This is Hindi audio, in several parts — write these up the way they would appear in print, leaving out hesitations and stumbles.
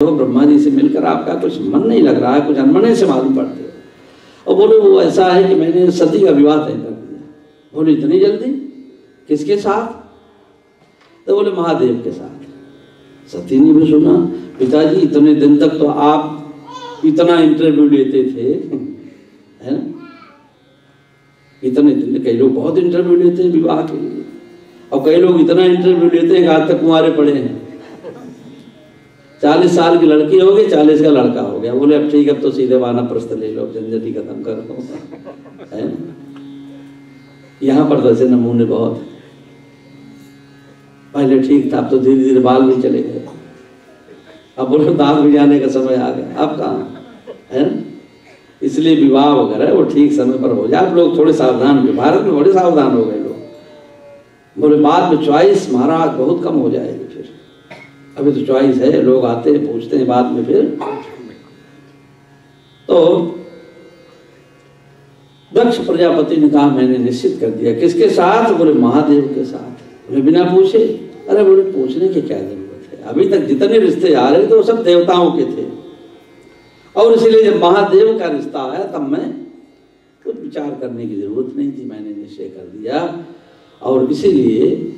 तो ब्रह्मा जी से मिलकर आपका कुछ मन नहीं लग रहा है, कुछ अनमने से मालूम पड़ते हो। और बोले वो ऐसा है कि मैंने सती का विवाह तय कर दिया। बोले इतनी जल्दी? किसके साथ? तो बोले महादेव के साथ। सती ने भी सुना, पिताजी इतने दिन तक तो आप इतना इंटरव्यू लेते थे, है ना? इतने दिन, कई लोग बहुत इंटरव्यू लेते हैं विवाह के लिए, और कई लोग इतना इंटरव्यू लेते हैं कि आज तक कुंवारे पड़े हैं। 40 साल की लड़की हो गई, 40 का लड़का हो गया। बोले अब ठीक, अब तो सीधे वानप्रस्थ ले लो, झंझट ही खत्म कर दो, है ना? यहाँ पर तो ऐसे नमूने बहुत। पहले ठीक था, अब तो धीरे धीरे बाल भी चले गए। अब बोलो दांत भी जाने का समय आ गया, अब कहाँ, है ना? इसलिए विवाह वगैरह वो ठीक समय पर हो जाए। आप लोग थोड़े सावधान हुए, भारत में बड़े सावधान हो गए लोग। बोले बाद में चॉइस महाराज बहुत कम हो जाएगी, फिर अभी तो चॉइस है, लोग आते हैं पूछते हैं बाद में फिर। तो दक्ष प्रजापति ने कहा मैंने निश्चित कर दिया। किसके साथ? बोले महादेव के साथ। बोले बिना पूछे? अरे बोले पूछने की क्या जरूरत है, अभी तक जितने रिश्ते आ रहे थे वो सब देवताओं के थे, और इसीलिए जब महादेव का रिश्ता आया तब मैं कुछ विचार करने की जरूरत नहीं थी, मैंने निश्चय कर दिया। और इसीलिए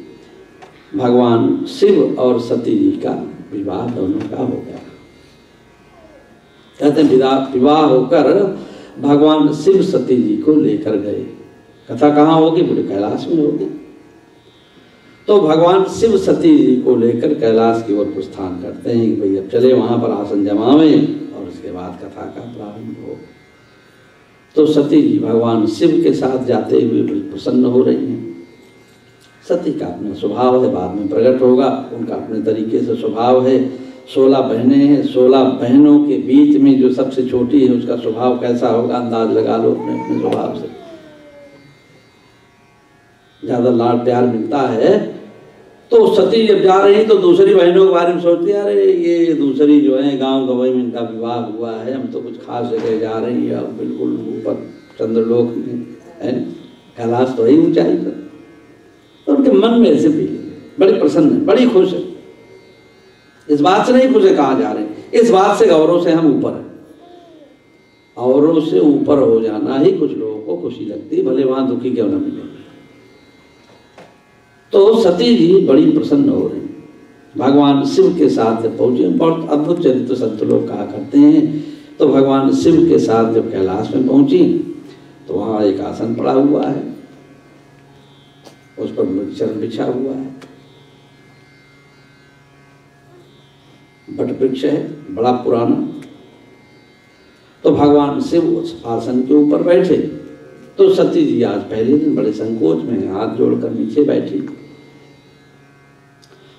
भगवान शिव और सती जी का विवाह दोनों का हो गया। कहते हैं विवाह होकर भगवान शिव सती जी को लेकर गए। कथा कहाँ होगी? बोले कैलाश में होगी। तो भगवान शिव सती जी को लेकर कैलाश की ओर प्रस्थान करते हैं कि भाई अब चले वहां पर आसन जमावें, और उसके बाद कथा का प्रारंभ हो। तो सती जी भगवान शिव के साथ जाते हुए बड़ी प्रसन्न हो रही हैं। सती का अपना स्वभाव है, बाद में प्रकट होगा, उनका अपने तरीके से स्वभाव है। 16 बहनें हैं, 16 बहनों के बीच में जो सबसे छोटी है उसका स्वभाव कैसा होगा अंदाज लगा लो अपने अपने स्वभाव से। ज्यादा लाड प्यार मिलता है। तो सती जब जा रही तो दूसरी बहनों के बारे में सोचती है, अरे ये दूसरी जो है गांव गवाई में इनका विवाह हुआ है, हम तो कुछ खास जगह जा रही है, अब बिल्कुल ऊपर चंद्रलोक में है, कैलाश तो ही ऊंचाई पर। तो उनके मन में ऐसे भी बड़ी प्रसन्न है, बड़ी खुश है। इस बात से नहीं खुश है कहाँ जा रहे हैं, इस बात से औरों से हम ऊपर हैं। औरों से ऊपर हो जाना ही कुछ लोगों को खुशी लगती है, भले वहां दुखी क्यों ना मिले। तो सती जी बड़ी प्रसन्न हो रही, भगवान शिव के साथ जब पहुंचे, बहुत अद्भुत चरित्र संत लोग कहा करते हैं। तो भगवान शिव के साथ जब कैलाश में पहुंची तो वहां एक आसन पड़ा हुआ है, उस पर चरण बिछा हुआ है, बट वृक्ष है बड़ा पुराना। तो भगवान शिव उस आसन के ऊपर बैठे। तो सती जी आज पहले दिन बड़े संकोच में हाथ जोड़कर नीचे बैठी।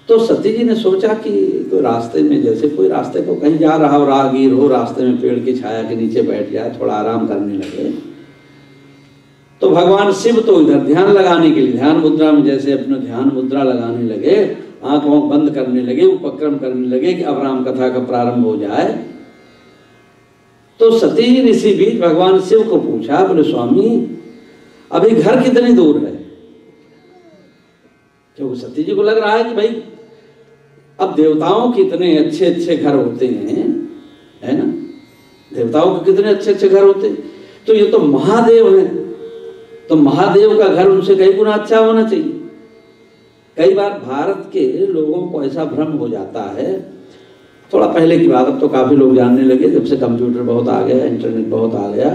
तो सती जी ने सोचा कि कोई रास्ते में, जैसे कोई रास्ते को कहीं जा रहा हो, राहगीर हो, रास्ते में पेड़ की छाया के नीचे बैठ जाए, थोड़ा आराम करने लगे। तो भगवान शिव तो इधर ध्यान लगाने के लिए ध्यान मुद्रा में, जैसे अपने ध्यान मुद्रा लगाने लगे, आंखों बंद करने लगे, उपक्रम करने लगे कि अब राम कथा का प्रारंभ हो जाए। तो सती जी ने इसी बीच भगवान शिव को पूछा, बोले स्वामी अभी घर कितनी दूर है? क्योंकि सती जी को लग रहा है कि भाई अब देवताओं के इतने अच्छे अच्छे घर होते हैं, है ना? देवताओं के कितने अच्छे अच्छे घर होते हैं, तो ये तो महादेव है, तो महादेव का घर उनसे कई गुना अच्छा होना चाहिए। कई बार भारत के लोगों को ऐसा भ्रम हो जाता है, थोड़ा पहले की बात, अब तो काफी लोग जानने लगे जब से कंप्यूटर बहुत आ गया, इंटरनेट बहुत आ गया।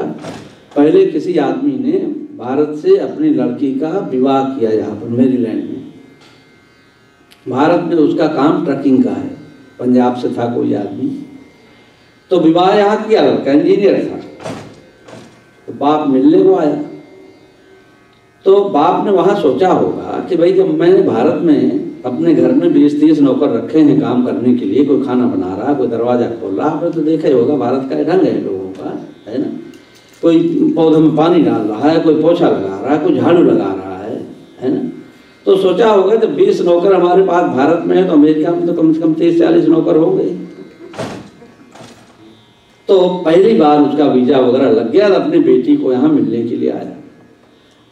पहले किसी आदमी ने भारत से अपनी लड़की का विवाह किया, यहाँ पर मेरीलैंड में। भारत में उसका काम ट्रकिंग का है, पंजाब से था कोई आदमी, तो विवाह यहाँ किया, लड़का इंजीनियर था। तो बाप मिलने को आया, तो बाप ने वहां सोचा होगा कि भाई जब मैंने भारत में अपने घर में 20-30 नौकर रखे हैं काम करने के लिए, कोई खाना बना रहा, कोई दरवाजा खोल रहा, आपने तो देखा ही होगा भारत का ढंग है लोगों का, है ना? कोई पौधे में पानी डाल रहा है, कोई पोछा लगा रहा है, कोई झाड़ू लगा रहा है ना? तो सोचा होगा जब 20 नौकर हमारे पास भारत में है तो अमेरिका में तो कम से कम 30-40 नौकर होंगे। तो पहली बार उसका वीजा वगैरह लग गया, अपनी बेटी को यहाँ मिलने के लिए आया।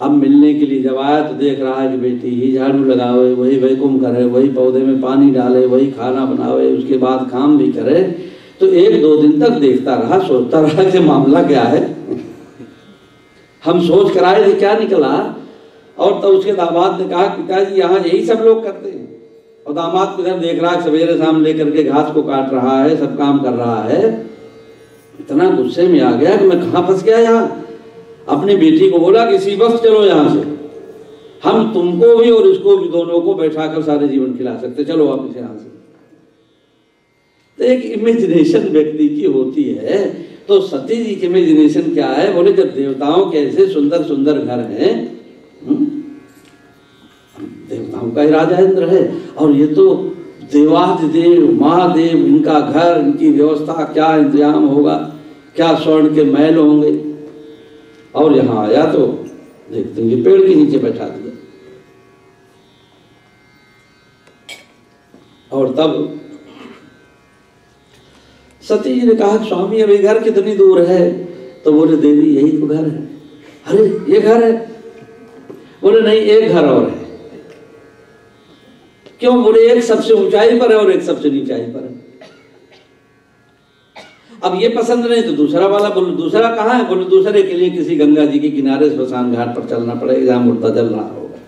अब मिलने के लिए जब आया तो देख रहा है कि बेटी ही झाड़ू लगावे, वही वैकुम करे, वही पौधे में पानी डाले, वही खाना बनावे, उसके बाद काम भी करे। तो 1-2 दिन तक देखता रहा, सोचता रहा कि मामला क्या है। हम सोच कर आए थे, क्या निकला। और तब उसके दामाद ने कहा पिताजी यहाँ यही सब लोग करते हैं। और दामाद इधर देख रहा है, सवेरे शाम लेकर के घास को काट रहा है, सब काम कर रहा है। इतना गुस्से में आ गया कि मैं कहाँ फंस गया यहाँ। अपनी बेटी को बोला कि इसी वक्त चलो यहाँ से, हम तुमको भी और इसको भी दोनों को बैठा कर सारे जीवन खिला सकते, चलो वापिस यहाँ से। तो एक इमेजिनेशन व्यक्ति की होती है। तो सती जी की इमेजिनेशन क्या है, बोले जब देवताओं के ऐसे सुंदर सुंदर घर हैं, देवताओं का ही राजा इंद्र है, और ये तो देवाधिदेव महादेव, इनका घर, इनकी व्यवस्था, क्या इंतजाम होगा, क्या स्वर्ण के महल होंगे। और यहाँ आया तो देखते हैं पेड़ के नीचे बैठा दिया। और तब सती जी ने कहा स्वामी अभी घर कितनी दूर है। तो बोले देवी यही तो घर है। अरे ये घर है? बोले नहीं, एक घर और है। क्यों? बोले एक सबसे ऊंचाई पर है और एक सबसे नीचाई पर है। अब ये पसंद नहीं तो दूसरा वाला। बोले दूसरा कहाँ है? बोले दूसरे के लिए किसी गंगा जी के किनारे स्मशान घाट पर चलना पड़ेगा, जहां मुर्दा जल रहा होगा।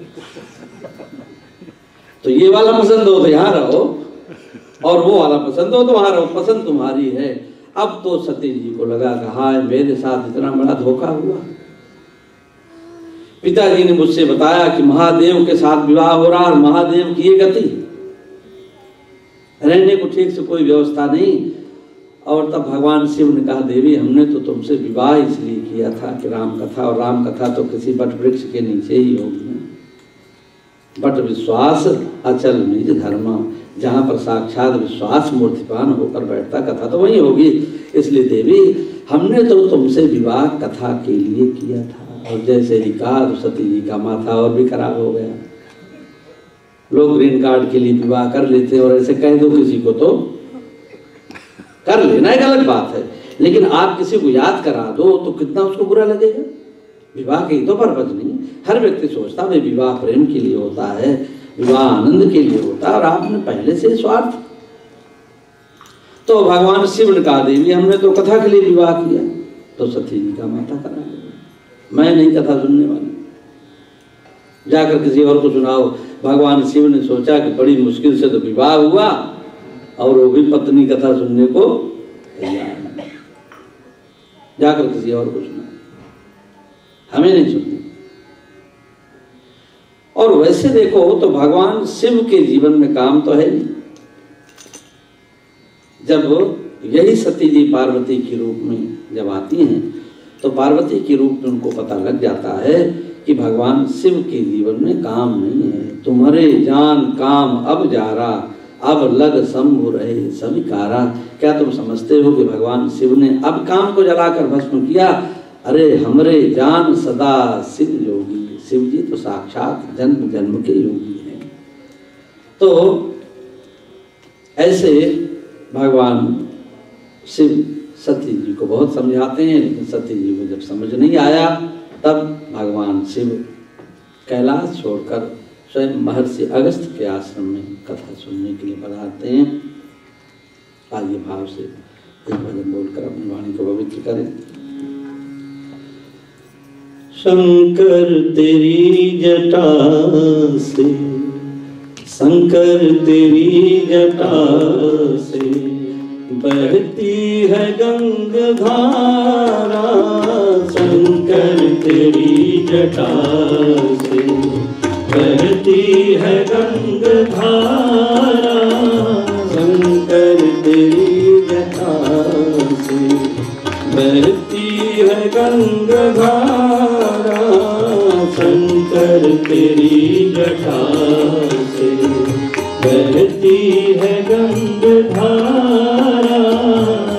तो ये वाला पसंद हो तो यहाँ रहो, और वो वाला पसंद हो तो वहां रहो, पसंद तुम्हारी है। अब तो सती जी को लगा कि हाय मेरे साथ इतना बड़ा धोखा हुआ। पिताजी ने मुझसे बताया कि महादेव के साथ विवाह हो रहा, और महादेव की ये गति, रहने को ठीक से कोई व्यवस्था नहीं। और तब भगवान शिव ने कहा देवी हमने तो तुमसे विवाह इसलिए किया था कि राम कथा, और राम कथा तो किसी बट वृक्ष के नीचे ही होगी ना। बट विश्वास अचल निज धर्म, जहाँ पर साक्षात विश्वास मूर्तिपान होकर बैठता कथा तो वही होगी। इसलिए देवी हमने तो तुमसे विवाह कथा के लिए किया था। और जैसे ही कहा तो सती जी का माथा और भी खराब हो गया। लोग ग्रीन कार्ड के लिए विवाह कर लेते हैं, और ऐसे कह दो किसी को तो कर लेना एक अलग बात है, लेकिन आप किसी को याद करा दो तो कितना उसको बुरा लगेगा। विवाह की तो पर्पज नहीं। हर व्यक्ति सोचता है विवाह प्रेम के लिए होता है, विवाह आनंद के लिए होता है, और आपने पहले से स्वार्थ। तो भगवान शिव ने कहा देवी हमने तो कथा के लिए विवाह किया। तो सती जी का माथा खराब हो गया, मैं नहीं कथा सुनने वाली, जाकर किसी और को सुनाओ। भगवान शिव ने सोचा कि बड़ी मुश्किल से तो विवाह हुआ, और वो भी पत्नी कथा सुनने को तैयार नहीं, जाकर किसी और को सुना, हमें नहीं सुननी। और वैसे देखो तो भगवान शिव के जीवन में काम तो है नहीं। जब यही सती जी पार्वती के रूप में जब आती हैं, तो पार्वती के रूप में उनको पता लग जाता है कि भगवान शिव के जीवन में काम नहीं है। तुम्हारे जान काम अब जा रहा, अब लग शंभु रहे सविकारा। क्या तुम समझते हो कि भगवान शिव ने अब काम को जलाकर भस्म किया? अरे हमरे जान सदा शिव योगी, शिव जी तो साक्षात जन्म जन्म के योगी हैं। तो ऐसे भगवान शिव सती जी को बहुत समझाते हैं, लेकिन सती जी को जब समझ नहीं आया, तब भगवान शिव कैलाश छोड़कर स्वयं महर्षि अगस्त्य के आश्रम में कथा सुनने के लिए पधारते हैं। आइए भाव से एक भजन बोलकर अपनी वाणी को पवित्र करें। शंकर तेरी जटा से, शंकर तेरी जटा से बहती है गंगा धारा। शंकर तेरी जटा से बहती है गंगा धारा। शंकर तेरी जटा से बहती है गंगा धारा। शंकर तेरी जटा से बहती है गंगा धारा।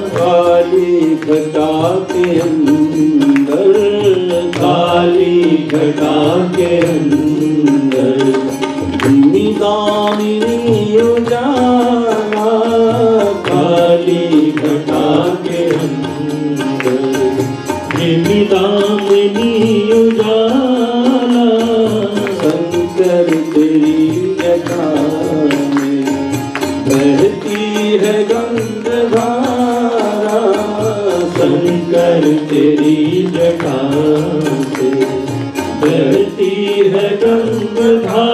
काली घटा के अंदर, काली घटा के अंदर दामिनी उजाला। काली घटा के अंदर दामिनी उजाला। शंकर तेरी जटा से बहती है गंगाधारा।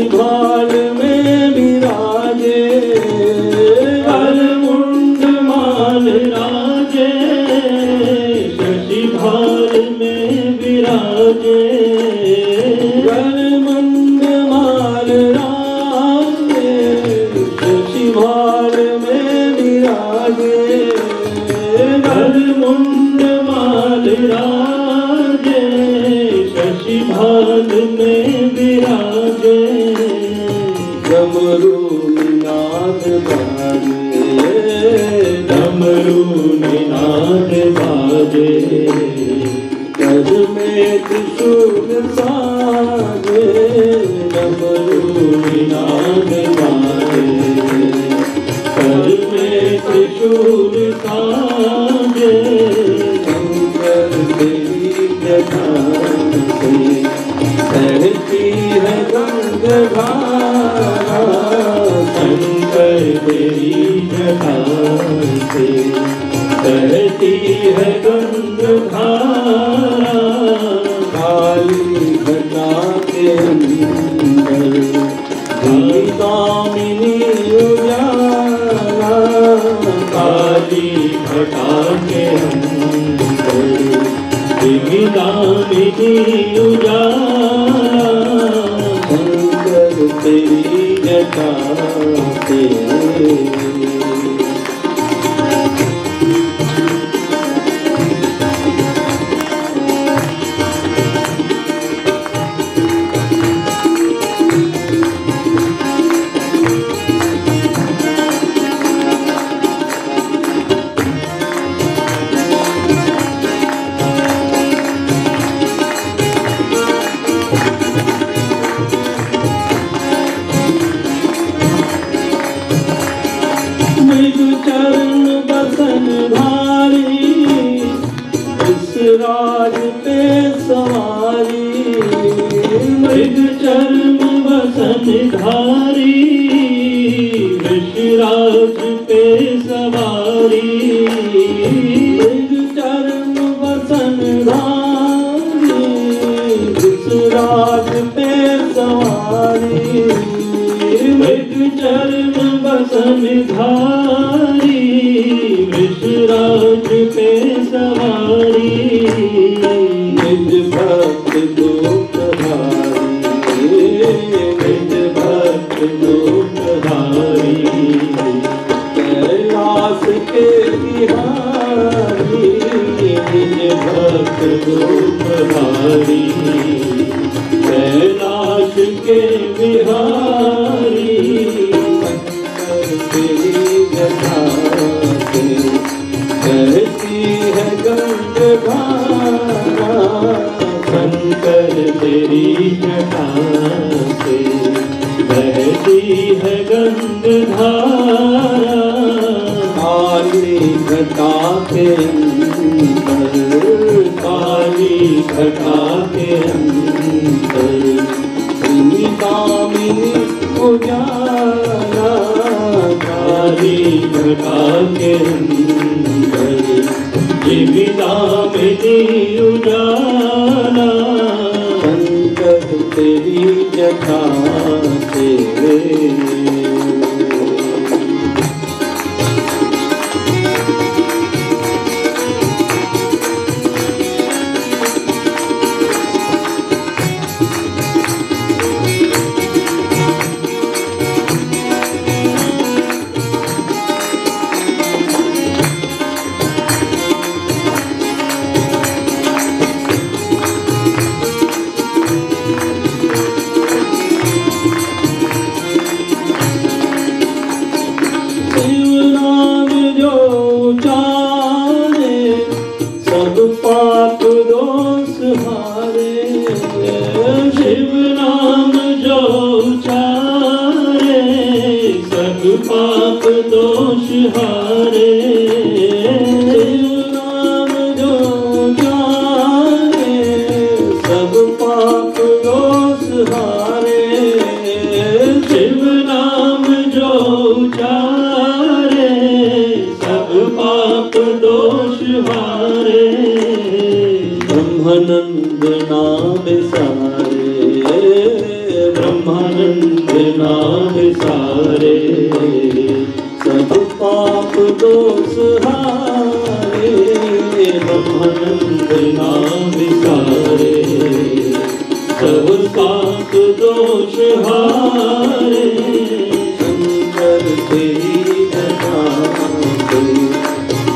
भाल में विराजे, गलमुंड माल राजे, शशि भाल में विराजे। गलमुंड माल राजे, शशि भाल में विराजे। गलमुंड माल राजे, शशि भाल में विराजे। डमरू निनाद बाजे, डमरू निनाद बाजे। कर में त्रिशूल साजे, डमरू निनाद बाजे। कर में त्रिशूल साजे। शंकर तेरी जटा से बहती है गंगाधारा। शंकर तेरी जटा से बहती है गंगाधारा। काली घटा के अंदर दामिनी उजाला। काली घटा के अंदर दामिनी उजाला। शंकर तेरी जटा से चरण बसन धारी, इस राज पे सवारी। मृग चरण बसन धारी, ऋषिराज पे सवारी। मृग चरण बसन धारी, इस राज पे सवारी। मृग चरण बसन धारी, ऋषिराज पे सवारी। निज भक्त दुखधारी, निज भक्त दुखधारी। कैलाश के बिहारी, निज भक्त दुखधारी। कैलाश के बिहारी। तेरी जटा से बहती है गंगाधारा। शंकर तेरी जटा से बहती है गंगाधारा। काली घटा के अंदर, काली घटा के अंदर दामिनी उजाला। काली घटा के अंदर दामिनी उजाला। शंकर तेरी जटा से पाप दोष हारे। पाप दोष हारे। शिव नाम जो जाने सब पाप दोष हारे। शिव नाम जो उचारे सब पाप दोष हारे। ब्रह्मानंद नाम सारे, ब्रह्मानंद नाम सारे सब पाप दोष हारे। ब्रह्मानंद नाम सारे सब पाप दोष हारे। शंकर तेरी जटा से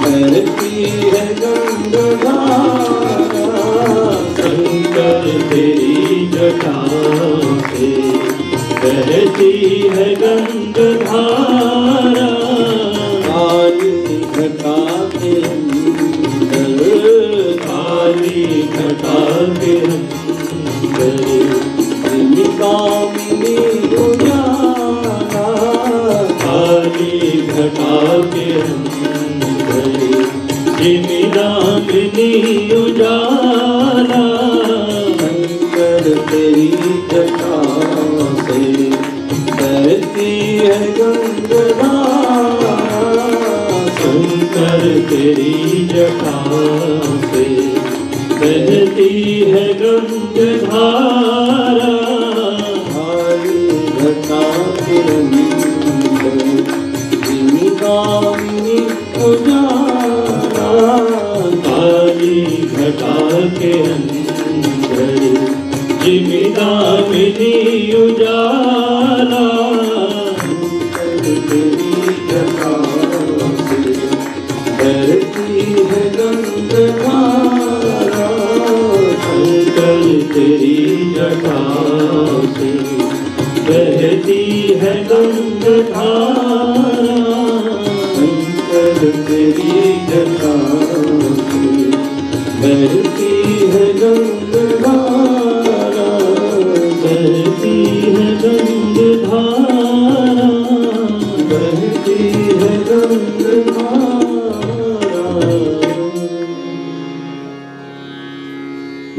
बहती है गंगाधारा। शंकर तेरी जटा से बहती है गंगाधारा। काली घटा के अंदर, काली घटा के अंदर कामिनी उजाला। काली घटा के अंदर दामिनी उजाला। शंकर तेरी जटा से बहती है गंगाधारा। शंकर तेरी जटा से बहती है गंगाधारा। काली घटा के अंदर दामिनी उजाला। काली घटा के अंदर दामिनी उजाला। तेरी जटा से बहती है गंगाधारा। शंकर तेरी जटा से बहती है गंगाधारा। शंकर तेरी जटा से बहती है गंगाधारा। बहती है गंगाधारा। बहती है गंगाधारा।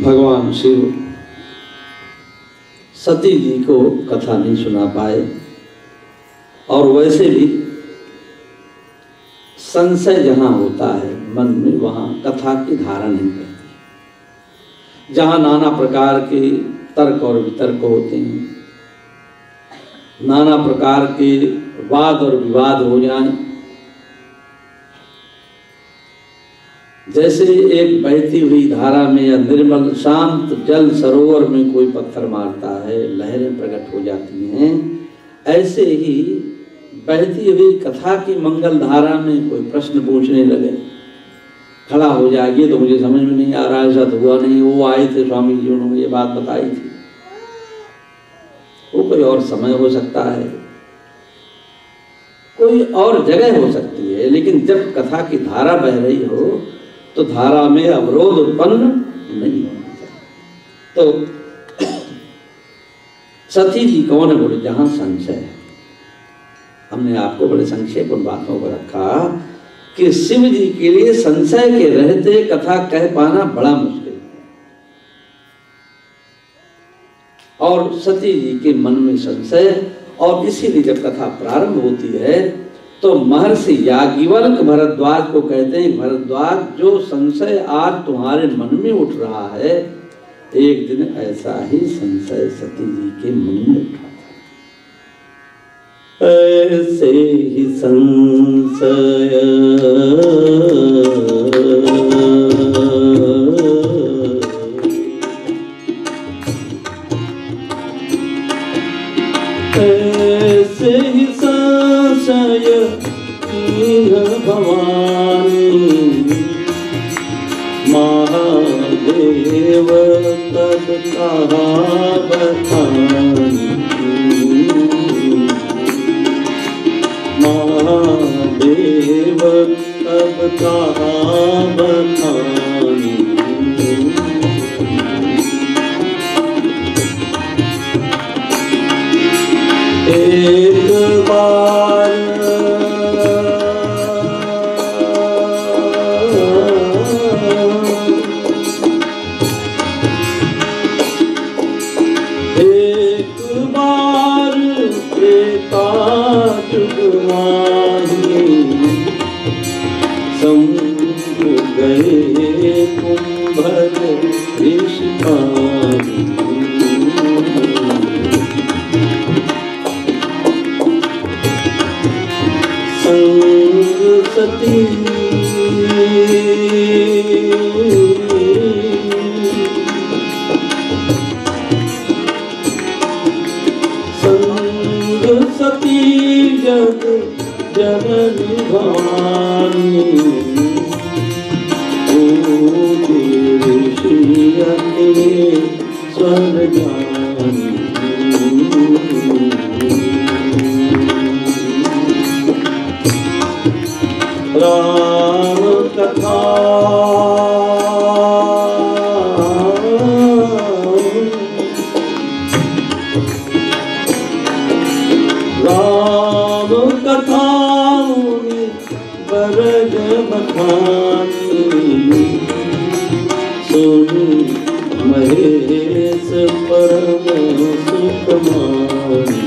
भगवान शिव सती जी को कथा नहीं सुना पाए और वैसे भी संशय जहां होता है मन में वहां कथा की धारा नहीं रहती। जहां नाना प्रकार के तर्क और वितर्क होते हैं, नाना प्रकार के वाद और विवाद हो जाएं, जैसे एक बहती हुई धारा में या निर्मल शांत जल सरोवर में कोई पत्थर मारता है, लहरें प्रकट हो जाती हैं, ऐसे ही बहती हुई कथा की मंगल धारा में कोई प्रश्न पूछने लगे, खड़ा हो जाएगी तो मुझे समझ में नहीं आ रहा, ऐसा तो हुआ नहीं, वो आए थे स्वामी जी, उन्होंने ये बात बताई थी। वो कोई और समय हो सकता है, कोई और जगह हो सकती है, लेकिन जब कथा की धारा बह रही हो तो धारा में अवरोध उत्पन्न नहीं होना चाहिए। तो सती जी कौन है? बोले जहां संशय है। हमने आपको बड़े संक्षेप उन बातों को रखा कि शिव जी के लिए संशय के रहते कथा कह पाना बड़ा मुश्किल है, और सती जी के मन में संशय, और इसीलिए जब कथा प्रारंभ होती है तो महर्षि याज्ञवल्क्य भरद्वाज को कहते हैं, भरद्वाज जो संशय आज तुम्हारे मन में उठ रहा है, एक दिन ऐसा ही संशय सती जी के मन में उठा था। ऐसे ही संशय ऐसे ही संशय भवानी महादेव तब कहा बतानी, महादेव तब कहा बतानी। एक बार गए कुंभर ऋषि पानी। संग सती जग जननी भवानी ऋषिया के स्वर ज्ञानी। राम कथा बरज बखानी सुनी महेश परम सुखमानी।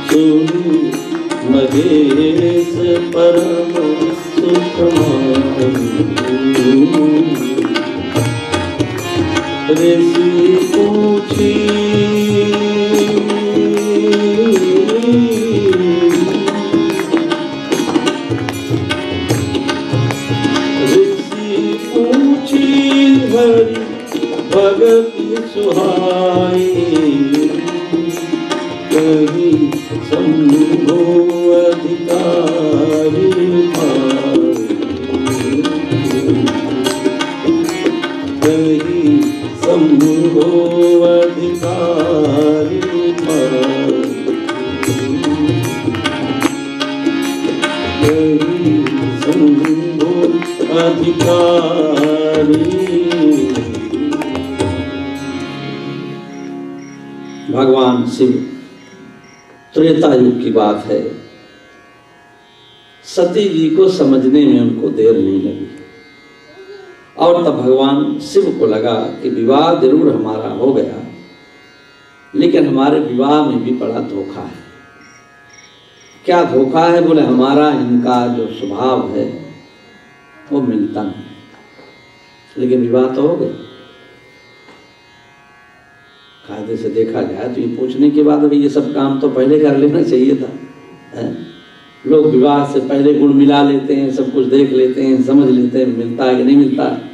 सुनी महेश परम सुखमानी। ऋषि पूछी भगति सुहाई कहीं शंभो अधिकारी कहीं शंभो अधिकारी कहीं शंभो अधिकारी। भगवान शिव, त्रेता युग की बात है, सती जी को समझने में उनको देर नहीं लगी और तब भगवान शिव को लगा कि विवाह जरूर हमारा हो गया, लेकिन हमारे विवाह में भी बड़ा धोखा है। क्या धोखा है? बोले हमारा इनका जो स्वभाव है वो मिलता नहीं, लेकिन विवाह तो हो गया। कायदे से देखा जाए तो ये पूछने के बाद अभी ये सब काम तो पहले कर लेना चाहिए था, है? लोग विवाह से पहले गुण मिला लेते हैं, सब कुछ देख लेते हैं, समझ लेते हैं मिलता है कि नहीं मिलता है।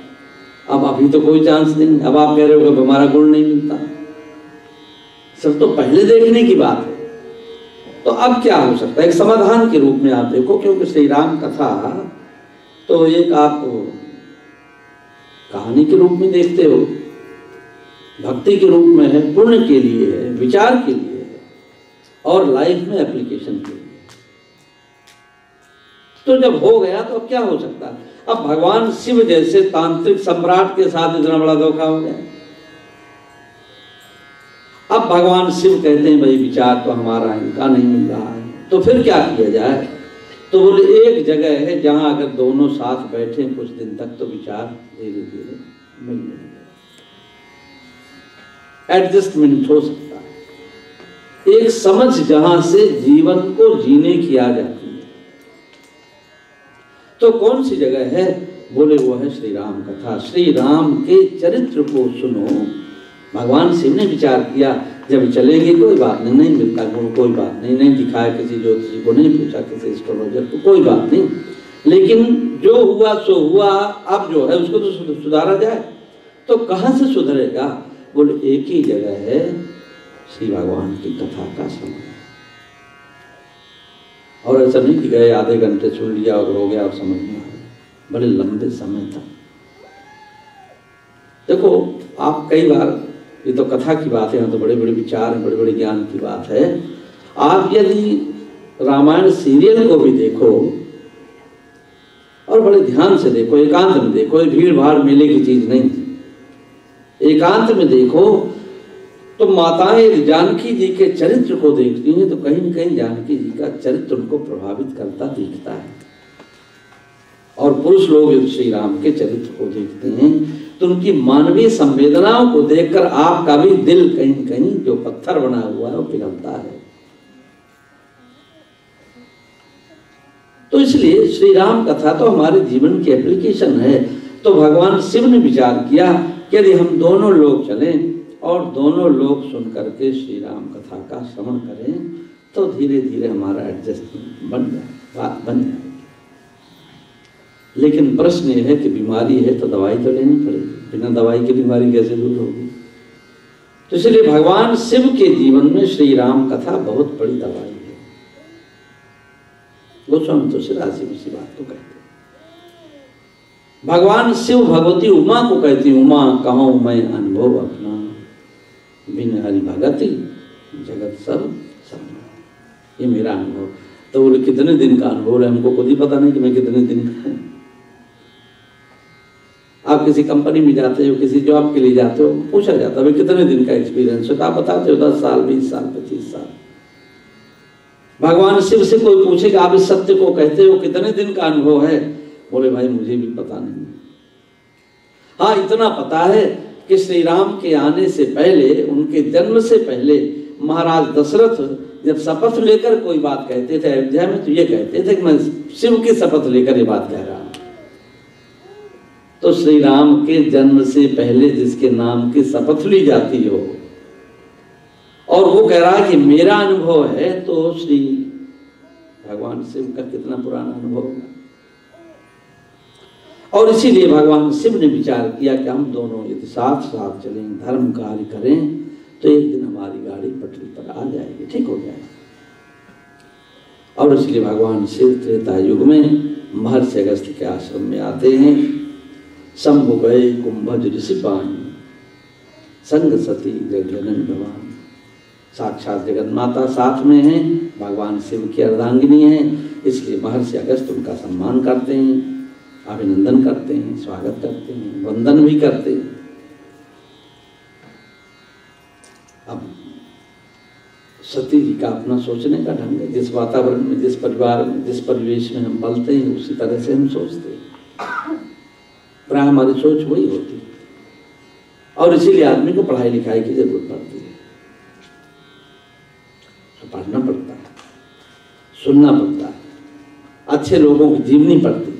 अब अभी तो कोई चांस नहीं। अब आप कह रहे हो कि हमारा गुण नहीं मिलता, सब तो पहले देखने की बात है। तो अब क्या हो सकता है? एक समाधान के रूप में आप देखो, क्योंकि श्री राम कथा तो एक आप कहानी के रूप में देखते हो, भक्ति के रूप में है, पुण्य के लिए है, विचार के लिए है और लाइफ में एप्लीकेशन के लिए। तो जब हो गया तो अब क्या हो सकता है? अब भगवान शिव जैसे तांत्रिक सम्राट के साथ इतना बड़ा धोखा हो गया। अब भगवान शिव कहते हैं भाई विचार तो हमारा इनका नहीं मिल रहा है, तो फिर क्या किया जाए? तो बोले एक जगह है जहां अगर दोनों साथ बैठे कुछ दिन तक तो विचार धीरे धीरे मिलने लगे, एडजस्टमेंट हो सकता है। एक समझ जहां से जीवन को जीने की आ जाती है। तो कौन सी जगह है? बोले वो है श्री राम कथा। श्री राम के चरित्र को सुनो। भगवान शिव ने विचार किया, जब चलेंगे कोई बात नहीं, नहीं मिलता गुण कोई बात नहीं, नहीं दिखाया किसी ज्योतिषी को, नहीं पूछा किसी एस्ट्रोलॉजर को, कोई बात नहीं, लेकिन जो हुआ सो हुआ। अब जो है उसको तो सुधारा जाए। तो कहां से सुधरेगा? बोले एक ही जगह है, श्री भगवान की कथा का समय। और ऐसा नहीं कि गए आधे घंटे सुन लिया और हो गया और समझ में आ गया, बड़े लंबे समय तक। देखो आप कई बार, ये तो कथा की बात है, यहाँ तो बड़े बड़े विचार हैं, बड़े बड़े ज्ञान की बात है। आप यदि रामायण सीरियल को भी देखो और बड़े ध्यान से देखो, एकांत में देखो, ये भीड़ भाड़ मेले की चीज नहीं, एकांत में देखो तो माताएं जानकी जी के चरित्र को देखती हैं तो कहीं न कहीं जानकी जी का चरित्र उनको प्रभावित करता दिखता है। और पुरुष लोग श्री राम के चरित्र को देखते हैं तो उनकी मानवीय संवेदनाओं को देखकर आपका भी दिल कहीं न कहीं जो पत्थर बना हुआ है वो पिघलता है। तो इसलिए श्री राम कथा तो हमारे जीवन की एप्लीकेशन है। तो भगवान शिव ने विचार किया कि यदि हम दोनों लोग चलें और दोनों लोग सुन करके श्री राम कथा का श्रवण करें तो धीरे धीरे हमारा एडजस्टमेंट बन जाए, बात बन जाएगी। लेकिन प्रश्न ये है कि बीमारी है तो दवाई तो लेनी पड़ेगी, बिना दवाई की बीमारी कैसे दूर होगी। तो इसलिए भगवान शिव के जीवन में श्री राम कथा बहुत बड़ी दवाई है। गोस्वामी तुलसीदास जी इसी बात को कहते हैं। भगवान शिव भगवती उमा को कहती, उमा कहूं मैं अनुभव अपना, बिन हरि भगति जगत सब सपना। ये मेरा अनुभव। तो बोले कितने दिन का अनुभव है? हमको खुद ही पता नहीं कि मैं कितने दिन का है। आप किसी कंपनी में जाते हो, किसी जॉब के लिए जाते हो, पूछा जाता है कितने दिन का एक्सपीरियंस है, तो आप बताते हो 10 साल 20 साल 25 साल। भगवान शिव से कोई पूछेगा आप इस सत्य को कहते हो कितने दिन का अनुभव है? बोले भाई मुझे भी पता नहीं। हाँ इतना पता है कि श्री राम के आने से पहले, उनके जन्म से पहले महाराज दशरथ जब शपथ लेकर कोई बात कहते थे अयोध्या में, तो ये कहते थे कि मैं शिव की शपथ लेकर ये बात कह रहा हूं। तो श्री राम के जन्म से पहले जिसके नाम की शपथ ली जाती हो और वो कह रहा है कि मेरा अनुभव है, तो श्री भगवान शिव का कितना पुराना अनुभव होगा। और इसीलिए भगवान शिव ने विचार किया कि हम दोनों यदि साथ साथ चलें, धर्म कार्य करें, तो एक दिन हमारी गाड़ी पटरी पर आ जाएगी, ठीक हो जाएगी। और इसलिए भगवान शिव त्रेता युग में महर्षि अगस्त्य के आश्रम में आते हैं। शंभु गए कुंभज ऋषि पानी, संग सती जगजनन भवान। साक्षात जगन माता साथ में हैं, भगवान शिव की अर्धांगिनी हैं, इसलिए महर्षि अगस्त्य उनका सम्मान करते हैं, अभिनंदन करते हैं, स्वागत करते हैं, वंदन भी करते हैं। अब सती जी का अपना सोचने का ढंग है। जिस वातावरण में, जिस परिवार में, जिस परिवेश में हम पलते हैं, उसी तरह से हम सोचते हैं। प्राय हमारी सोच वही होती है। और इसीलिए आदमी को पढ़ाई लिखाई की जरूरत पड़ती है। तो पढ़ना पड़ता है, सुनना पड़ता है, अच्छे लोगों की जीवनी पड़ती है।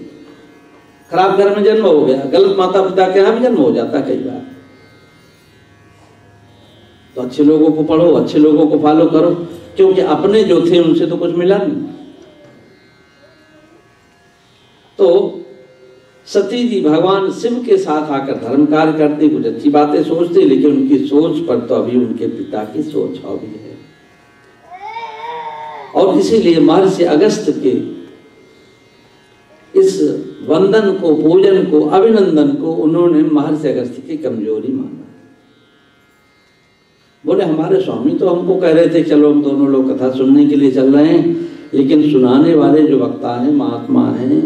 खराब घर में जन्म हो गया, गलत माता पिता के यहाँ भी जन्म हो जाता है कई बार। तो अच्छे लोगों को पढ़ो, अच्छे लोगों को फॉलो करो, क्योंकि अपने जो थे उनसे तो कुछ मिला नहीं। तो सती जी भगवान शिव के साथ आकर धर्म कार्य करते, कुछ अच्छी बातें सोचते, लेकिन उनकी सोच पर तो अभी उनके पिता की सोच अभी है। और इसीलिए महर्षि अगस्त्य के इस वंदन को, पूजन को, अभिनंदन को उन्होंने महर्षि अगस्त्य की कमजोरी माना। बोले हमारे स्वामी तो हमको कह रहे थे चलो हम दोनों लोग कथा सुनने के लिए चल रहे हैं, लेकिन सुनाने वाले जो वक्ता हैं, महात्मा हैं,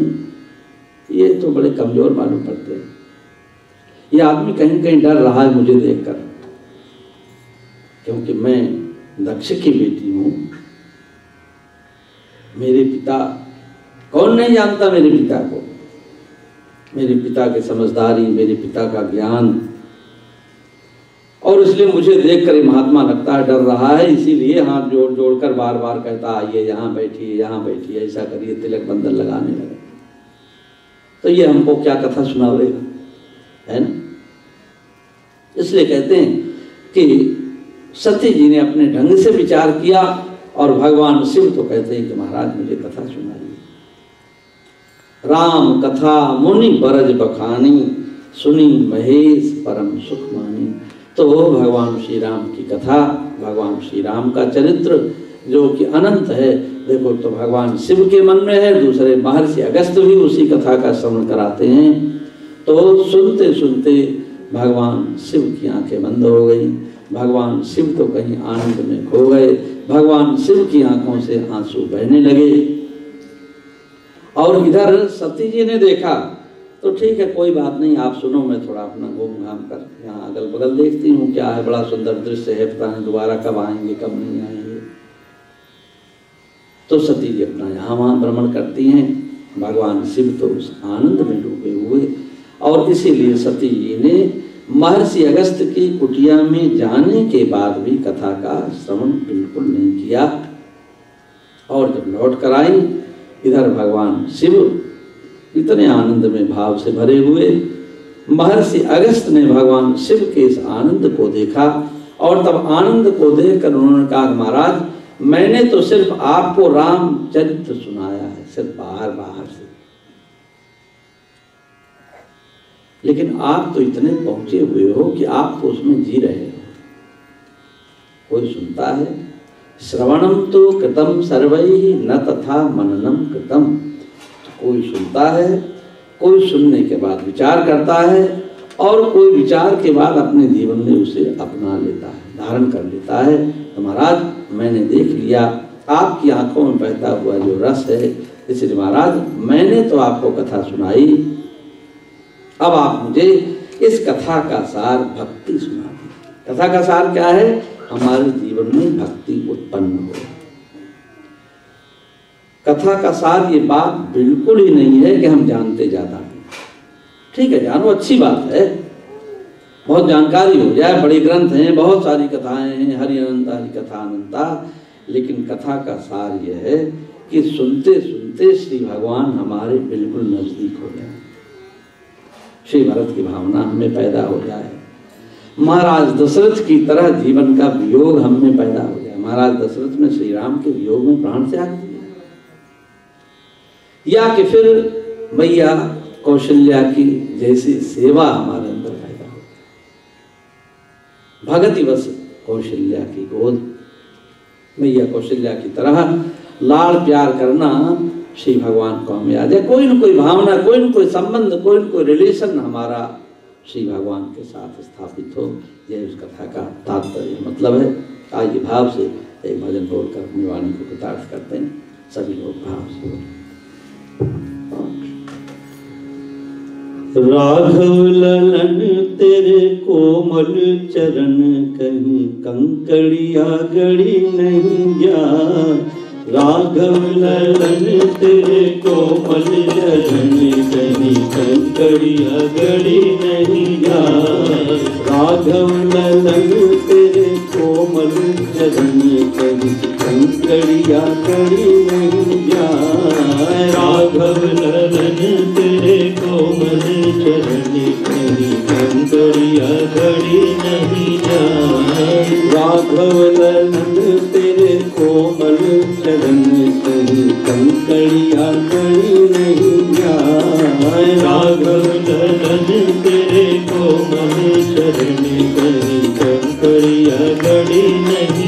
ये तो बड़े कमजोर मालूम पड़ते हैं। ये आदमी कहीं कहीं डर रहा है मुझे देखकर, क्योंकि मैं दक्ष की बेटी हूं। मेरे पिता, कौन नहीं जानता मेरे पिता को, मेरे पिता की समझदारी, मेरे पिता का ज्ञान। और इसलिए मुझे देखकर ये महात्मा लगता है डर रहा है, इसीलिए हाथ जोड़ जोड़ कर बार बार कहता आइए यहाँ बैठिए, यहाँ बैठिए, ऐसा करिए, तिलक बंधन लगाने लगे। तो ये हमको क्या कथा सुनावेगा, है ना। इसलिए कहते हैं कि सती जी ने अपने ढंग से विचार किया और भगवान शिव तो कहते हैं कि महाराज मुझे कथा सुनाइए। राम कथा मुनि बरज बखानी, सुनी महेश परम सुख मानी। तो भगवान श्री राम की कथा, भगवान श्री राम का चरित्र जो कि अनंत है, देखो तो भगवान शिव के मन में है, दूसरे महर्षि अगस्त्य भी उसी कथा का श्रवण कराते हैं। तो सुनते सुनते भगवान शिव की आंखें बंद हो गई। भगवान शिव तो कहीं आनंद में खो गए, भगवान शिव की आंखों से आंसू बहने लगे। और इधर सती जी ने देखा तो ठीक है कोई बात नहीं, आप सुनो, मैं थोड़ा अपना घूम घाम कर यहाँ अगल बगल देखती हूँ क्या है, बड़ा सुंदर दृश्य है, पता नहीं दोबारा कब आएंगे कब नहीं आएंगे। तो सती जी अपना यहाँ वहाँ भ्रमण करती हैं, भगवान शिव तो उस आनंद में डूबे हुए। और इसीलिए सती जी ने महर्षि अगस्त्य की कुटिया में जाने के बाद भी कथा का श्रवण बिल्कुल नहीं किया। और जब लौट कर आई इधर भगवान शिव इतने आनंद में भाव से भरे हुए। महर्षि अगस्त ने भगवान शिव के इस आनंद को देखा और तब आनंद को देखकर उन्होंने कहा, महाराज मैंने तो सिर्फ आपको रामचरित्र सुनाया है, सिर्फ बाहर बाहर से, लेकिन आप तो इतने पहुंचे हुए हो कि आप तो उसमें जी रहे हो। कोई सुनता है, श्रवणम तो कृतम सर्वैः न तथा मननम कृतम। तो कोई सुनता है, कोई सुनने के बाद विचार करता है और कोई विचार के बाद अपने जीवन में उसे अपना लेता है, धारण कर लेता है। तो महाराज मैंने देख लिया आपकी आंखों में बहता हुआ जो रस है, इसलिए महाराज मैंने तो आपको कथा सुनाई, अब आप मुझे इस कथा का सार भक्ति सुना दीजिए। कथा का सार क्या है? हमारे जीवन में भक्ति उत्पन्न हो। कथा का सार ये बात बिल्कुल ही नहीं है कि हम जानते ज्यादा हैं। ठीक है, जानो अच्छी बात है, बहुत जानकारी हो जाए, बड़े ग्रंथ हैं, बहुत सारी कथाएं हैं, हरि अनंता हरि कथा अनंता, लेकिन कथा का सार यह है कि सुनते सुनते श्री भगवान हमारे बिल्कुल नजदीक हो जाए, श्री भरत की भावना हमें पैदा हो जाए, महाराज दशरथ की तरह जीवन का वियोग हम में पैदा हो जाए। महाराज दशरथ ने श्री राम के वियोग में प्राण त्याग दिया, या कि फिर मैया कौशल्या की जैसी सेवा हमारे अंदर पैदा हो जाए। भगति बस कौशल्या की गोद, मैया कौशल्या की तरह लाड़ प्यार करना श्री भगवान को हमें आ जाए। कोई न कोई भावना, कोई न कोई संबंध, कोई न कोई रिलेशन हमारा श्री भगवान के साथ स्थापित हो, यह उस कथा का तात्पर्य मतलब है। आइए भाव से एक भजन बोलकर अपनी वाणी को कृतार्थ करते हैं, सभी लोग भाव से बोलें। राघव ललन तेरे कोमल चरण, कहीं कंकड़िया गड़ी नहीं जा। राघव ललन तेरे कोमल चरण, कहीं कंकड़िया गड़ी नहीं जा। राघव ललन तेरे कोमल चरण, कहीं कंकड़िया गड़ी नहीं जा। राघव ललन तेरे कोमल चरण, कहीं कंकड़िया गड़ी नहीं जा। राघव ललन तेरे कोमल चरण, कहीं कंकड़िया गड़ी नहीं जा। राघव ललन तेरे कोमल चरण, कहीं कंकड़िया गड़ी नहीं